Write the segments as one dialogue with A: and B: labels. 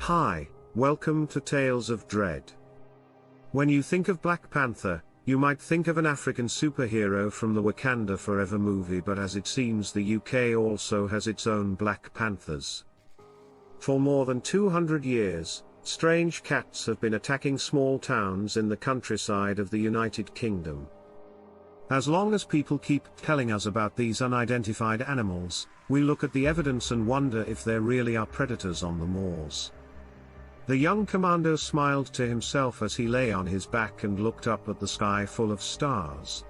A: Hi, welcome to Tales of Dread. When you think of Black Panther, you might think of an African superhero from the Wakanda Forever movie, but as it seems the UK also has its own Black Panthers. For more than 200 years, strange cats have been attacking small towns in the countryside of the United Kingdom. As long as people keep telling us about these unidentified animals, we look at the evidence and wonder if there really are predators on the moors. The young commando smiled to himself as he lay on his back and looked up at the sky full of stars.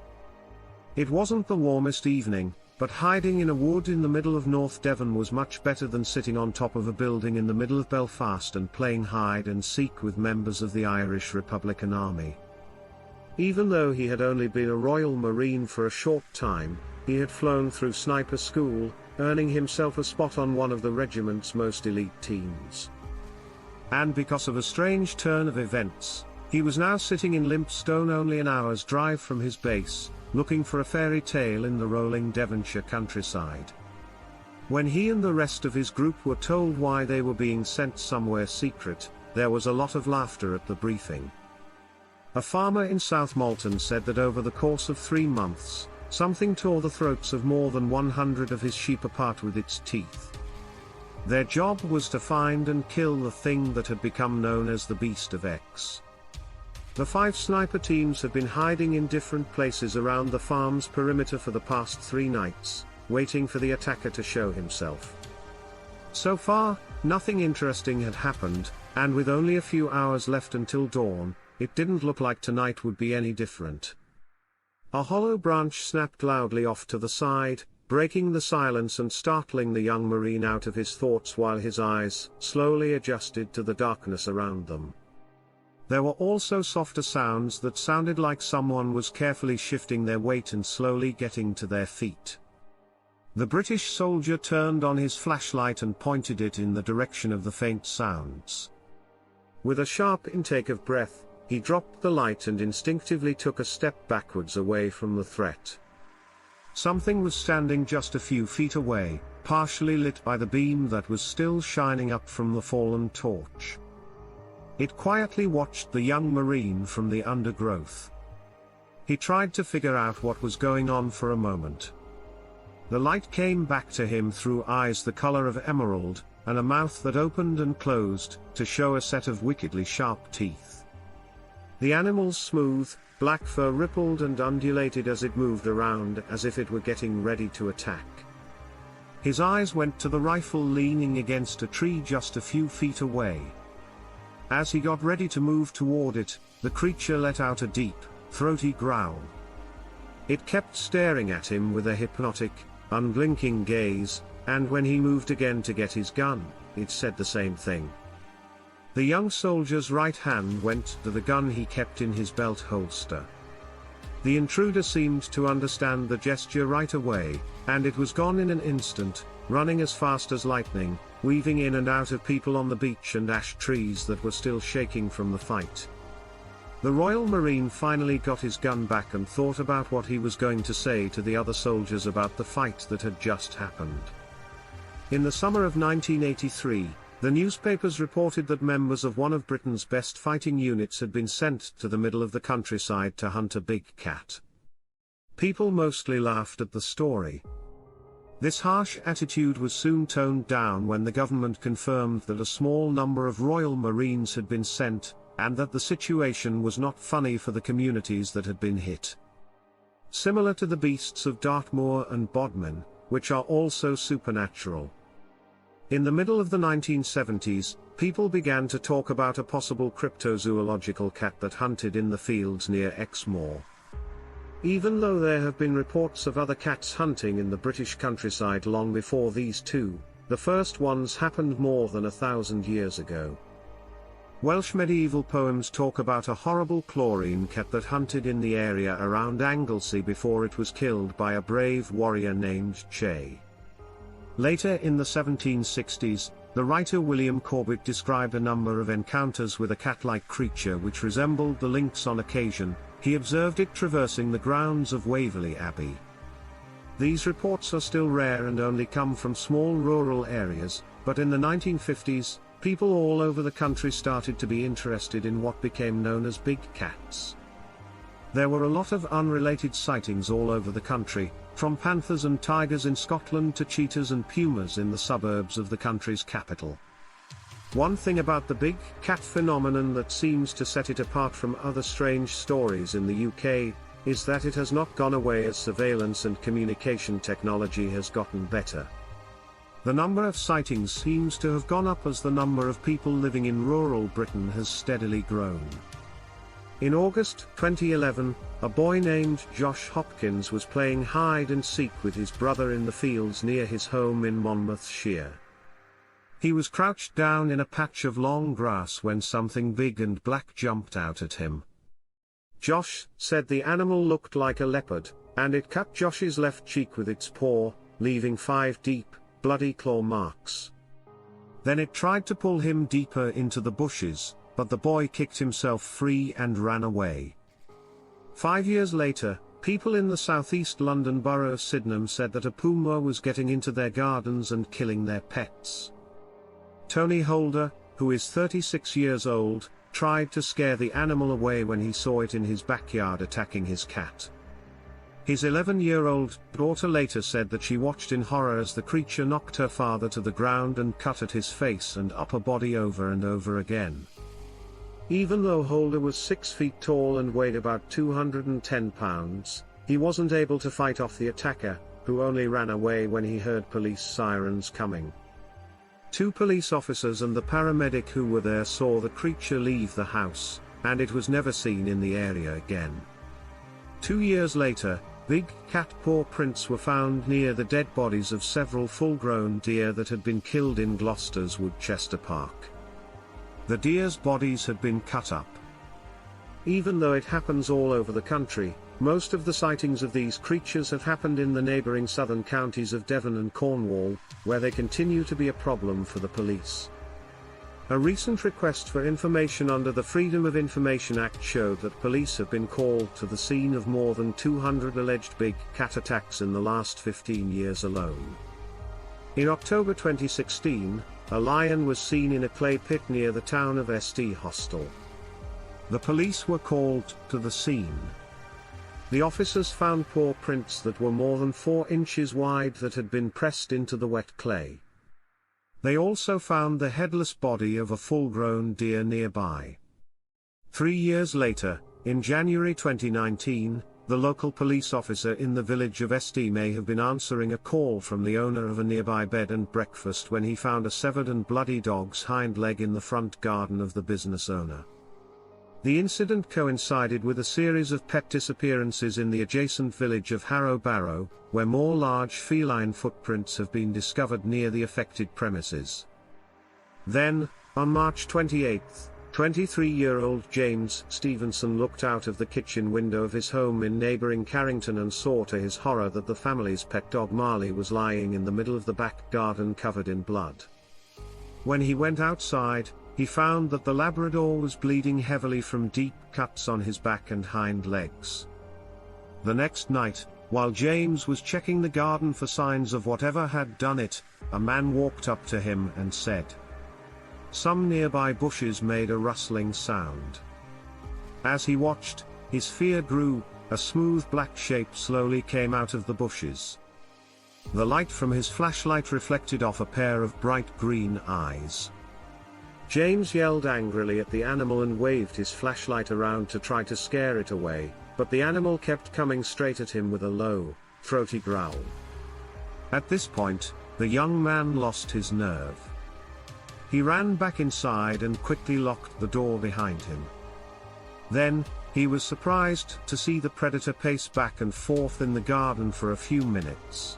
A: It wasn't the warmest evening, but hiding in a wood in the middle of North Devon was much better than sitting on top of a building in the middle of Belfast and playing hide and seek with members of the Irish Republican Army. Even though he had only been a Royal Marine for a short time, he had flown through sniper school, earning himself a spot on one of the regiment's most elite teams. And because of a strange turn of events, he was now sitting in Limpstone, only an hour's drive from his base, looking for a fairy tale in the rolling Devonshire countryside. When he and the rest of his group were told why they were being sent somewhere secret, there was a lot of laughter at the briefing. A farmer in South Malton said that over the course of 3 months, something tore the throats of more than 100 of his sheep apart with its teeth. Their job was to find and kill the thing that had become known as the Beast of X. The 5 sniper teams had been hiding in different places around the farm's perimeter for the past 3 nights, waiting for the attacker to show himself. So far, nothing interesting had happened, and with only a few hours left until dawn, it didn't look like tonight would be any different. A hollow branch snapped loudly off to the side, breaking the silence and startling the young Marine out of his thoughts while his eyes slowly adjusted to the darkness around them. There were also softer sounds that sounded like someone was carefully shifting their weight and slowly getting to their feet. The British soldier turned on his flashlight and pointed it in the direction of the faint sounds. With a sharp intake of breath, he dropped the light and instinctively took a step backwards away from the threat. Something was standing just a few feet away, partially lit by the beam that was still shining up from the fallen torch. It quietly watched the young Marine from the undergrowth. He tried to figure out what was going on for a moment. The light came back to him through eyes the color of emerald, and a mouth that opened and closed, to show a set of wickedly sharp teeth. The animal's smooth, black fur rippled and undulated as it moved around as if it were getting ready to attack. His eyes went to the rifle leaning against a tree just a few feet away. As he got ready to move toward it, the creature let out a deep, throaty growl. It kept staring at him with a hypnotic, unblinking gaze, and when he moved again to get his gun, it said the same thing. The young soldier's right hand went to the gun he kept in his belt holster. The intruder seemed to understand the gesture right away, and it was gone in an instant, running as fast as lightning, weaving in and out of people on the beach and ash trees that were still shaking from the fight. The Royal Marine finally got his gun back and thought about what he was going to say to the other soldiers about the fight that had just happened. In the summer of 1983, the newspapers reported that members of one of Britain's best fighting units had been sent to the middle of the countryside to hunt a big cat. People mostly laughed at the story. This harsh attitude was soon toned down when the government confirmed that a small number of Royal Marines had been sent, and that the situation was not funny for the communities that had been hit. Similar to the beasts of Dartmoor and Bodmin, which are also supernatural. In the middle of the 1970s, people began to talk about a possible cryptozoological cat that hunted in the fields near Exmoor. Even though there have been reports of other cats hunting in the British countryside long before these two, the first ones happened more than 1,000 years ago. Welsh medieval poems talk about a horrible chlorine cat that hunted in the area around Anglesey before it was killed by a brave warrior named Che. Later in the 1760s, the writer William Corbett described a number of encounters with a cat-like creature which resembled the lynx on occasion. He observed it traversing the grounds of Waverley Abbey. These reports are still rare and only come from small rural areas, but in the 1950s, people all over the country started to be interested in what became known as big cats. There were a lot of unrelated sightings all over the country, from panthers and tigers in Scotland to cheetahs and pumas in the suburbs of the country's capital. One thing about the big cat phenomenon that seems to set it apart from other strange stories in the UK, is that it has not gone away as surveillance and communication technology has gotten better. The number of sightings seems to have gone up as the number of people living in rural Britain has steadily grown. In August 2011, a boy named Josh Hopkins was playing hide and seek with his brother in the fields near his home in Monmouthshire. He was crouched down in a patch of long grass when something big and black jumped out at him. Josh said the animal looked like a leopard, and it cut Josh's left cheek with its paw, leaving 5 deep, bloody claw marks. Then it tried to pull him deeper into the bushes, but the boy kicked himself free and ran away. 5 years later, people in the southeast London borough of Sydenham said that a puma was getting into their gardens and killing their pets. Tony Holder, who is 36 years old, tried to scare the animal away when he saw it in his backyard attacking his cat. His 11-year-old daughter later said that she watched in horror as the creature knocked her father to the ground and cut at his face and upper body over and over again. Even though Holder was 6 feet tall and weighed about 210 pounds, he wasn't able to fight off the attacker, who only ran away when he heard police sirens coming. 2 police officers and the paramedic who were there saw the creature leave the house, and it was never seen in the area again. 2 years later, big cat paw prints were found near the dead bodies of several full-grown deer that had been killed in Gloucester's Woodchester Park. The deer's bodies had been cut up. Even though it happens all over the country, most of the sightings of these creatures have happened in the neighbouring southern counties of Devon and Cornwall, where they continue to be a problem for the police. A recent request for information under the Freedom of Information Act showed that police have been called to the scene of more than 200 alleged big cat attacks in the last 15 years alone. In October 2016, a lion was seen in a clay pit near the town of St Hostel. The police were called to the scene. The officers found paw prints that were more than 4 inches wide that had been pressed into the wet clay. They also found the headless body of a full-grown deer nearby. 3 years later, in January 2019, the local police officer in the village of St may have been answering a call from the owner of a nearby bed and breakfast when he found a severed and bloody dog's hind leg in the front garden of the business owner. The incident coincided with a series of pet disappearances in the adjacent village of Harrow Barrow, where more large feline footprints have been discovered near the affected premises. Then, on March 28, 23-year-old James Stevenson looked out of the kitchen window of his home in neighbouring Carrington and saw to his horror that the family's pet dog Marley was lying in the middle of the back garden covered in blood. When he went outside, he found that the Labrador was bleeding heavily from deep cuts on his back and hind legs. The next night, while James was checking the garden for signs of whatever had done it, a man walked up to him and said, "Some nearby bushes made a rustling sound." As he watched, his fear grew. A smooth black shape slowly came out of the bushes. The light from his flashlight reflected off a pair of bright green eyes. James yelled angrily at the animal and waved his flashlight around to try to scare it away, but the animal kept coming straight at him with a low, throaty growl. At this point, the young man lost his nerve. He ran back inside and quickly locked the door behind him. Then, he was surprised to see the predator pace back and forth in the garden for a few minutes.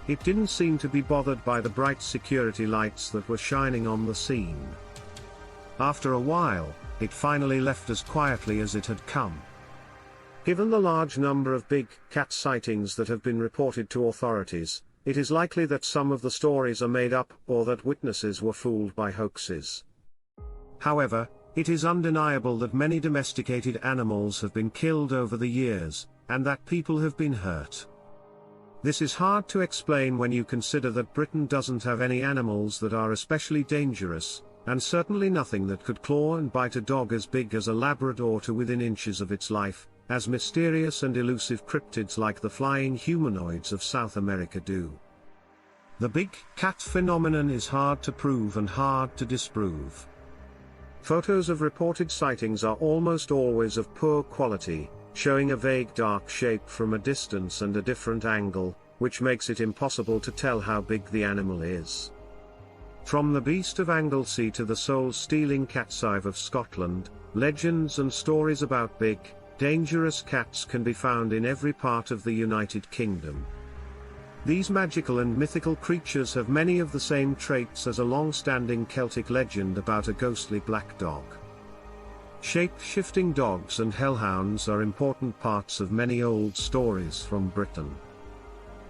A: It didn't seem to be bothered by the bright security lights that were shining on the scene. After a while, it finally left as quietly as it had come. Given the large number of big cat sightings that have been reported to authorities, it is likely that some of the stories are made up or that witnesses were fooled by hoaxes. However, it is undeniable that many domesticated animals have been killed over the years, and that people have been hurt. This is hard to explain when you consider that Britain doesn't have any animals that are especially dangerous, and certainly nothing that could claw and bite a dog as big as a Labrador to within inches of its life, as mysterious and elusive cryptids like the flying humanoids of South America do. The big cat phenomenon is hard to prove and hard to disprove. Photos of reported sightings are almost always of poor quality, showing a vague dark shape from a distance and a different angle, which makes it impossible to tell how big the animal is. From the beast of Anglesey to the soul-stealing catsive of Scotland, legends and stories about big, dangerous cats can be found in every part of the United Kingdom. These magical and mythical creatures have many of the same traits as a long-standing Celtic legend about a ghostly black dog. Shape-shifting dogs and hellhounds are important parts of many old stories from Britain.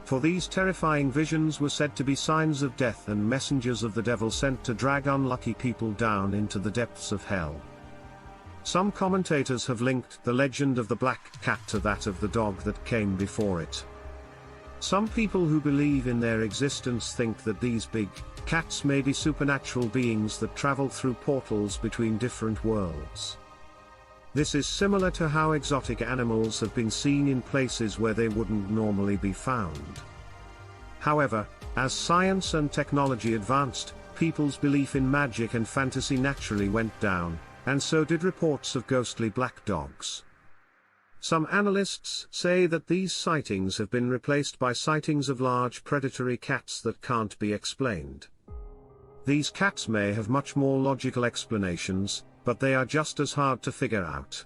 A: For these terrifying visions were said to be signs of death and messengers of the devil sent to drag unlucky people down into the depths of hell. Some commentators have linked the legend of the black cat to that of the dog that came before it. Some people who believe in their existence think that these big cats may be supernatural beings that travel through portals between different worlds. This is similar to how exotic animals have been seen in places where they wouldn't normally be found. However, as science and technology advanced, people's belief in magic and fantasy naturally went down, and so did reports of ghostly black dogs. Some analysts say that these sightings have been replaced by sightings of large predatory cats that can't be explained. These cats may have much more logical explanations, but they are just as hard to figure out.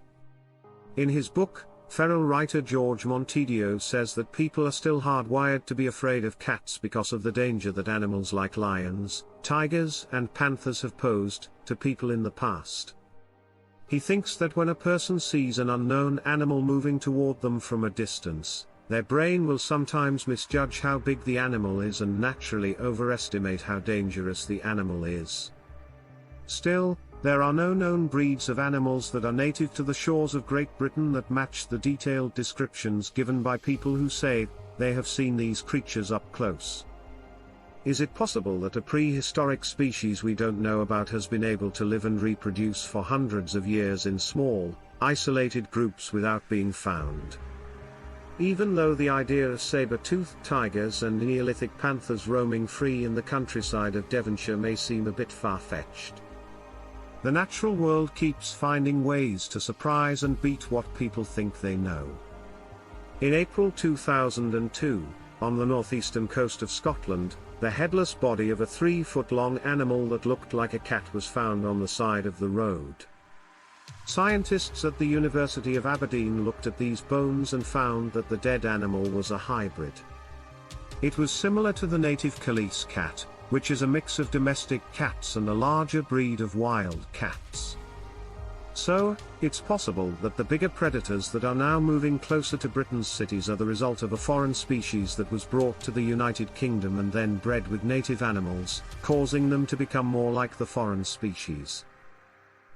A: In his book, feral writer George Montedio says that people are still hardwired to be afraid of cats because of the danger that animals like lions, tigers, and panthers have posed to people in the past. He thinks that when a person sees an unknown animal moving toward them from a distance, their brain will sometimes misjudge how big the animal is and naturally overestimate how dangerous the animal is. Still, there are no known breeds of animals that are native to the shores of Great Britain that match the detailed descriptions given by people who say they have seen these creatures up close. Is it possible that a prehistoric species we don't know about has been able to live and reproduce for hundreds of years in small, isolated groups without being found? Even though the idea of saber-toothed tigers and Neolithic panthers roaming free in the countryside of Devonshire may seem a bit far-fetched. The natural world keeps finding ways to surprise and beat what people think they know. In April 2002, on the northeastern coast of Scotland, the headless body of a 3-foot-long animal that looked like a cat was found on the side of the road. Scientists at the University of Aberdeen looked at these bones and found that the dead animal was a hybrid. It was similar to the native Calise cat, which is a mix of domestic cats and a larger breed of wild cats. So, it's possible that the bigger predators that are now moving closer to Britain's cities are the result of a foreign species that was brought to the United Kingdom and then bred with native animals, causing them to become more like the foreign species.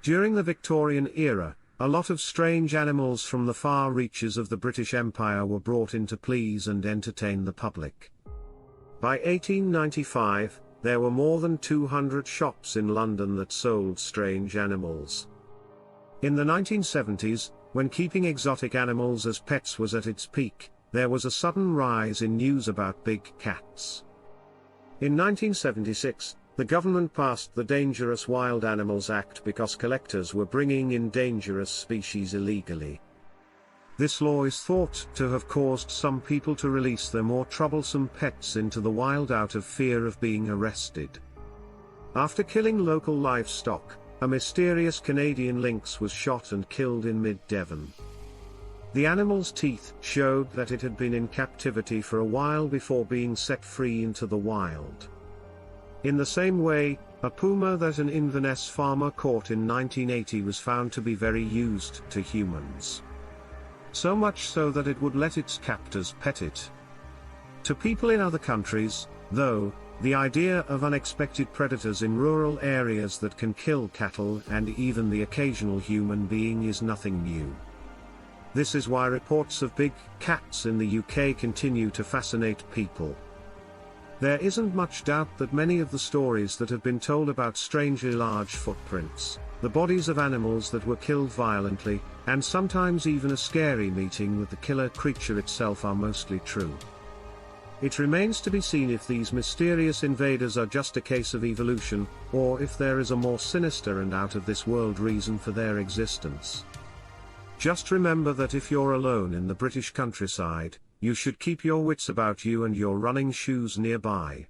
A: During the Victorian era, a lot of strange animals from the far reaches of the British Empire were brought in to please and entertain the public. By 1895, there were more than 200 shops in London that sold strange animals. In the 1970s, when keeping exotic animals as pets was at its peak, there was a sudden rise in news about big cats. In 1976, the government passed the Dangerous Wild Animals Act because collectors were bringing in dangerous species illegally. This law is thought to have caused some people to release their more troublesome pets into the wild out of fear of being arrested. After killing local livestock, a mysterious Canadian lynx was shot and killed in mid-Devon. The animal's teeth showed that it had been in captivity for a while before being set free into the wild. In the same way, a puma that an Inverness farmer caught in 1980 was found to be very used to humans. So much so that it would let its captors pet it. To people in other countries, though, the idea of unexpected predators in rural areas that can kill cattle and even the occasional human being is nothing new. This is why reports of big cats in the UK continue to fascinate people. There isn't much doubt that many of the stories that have been told about strangely large footprints, the bodies of animals that were killed violently, and sometimes even a scary meeting with the killer creature itself are mostly true. It remains to be seen if these mysterious invaders are just a case of evolution, or if there is a more sinister and out-of-this-world reason for their existence. Just remember that if you're alone in the British countryside, you should keep your wits about you and your running shoes nearby.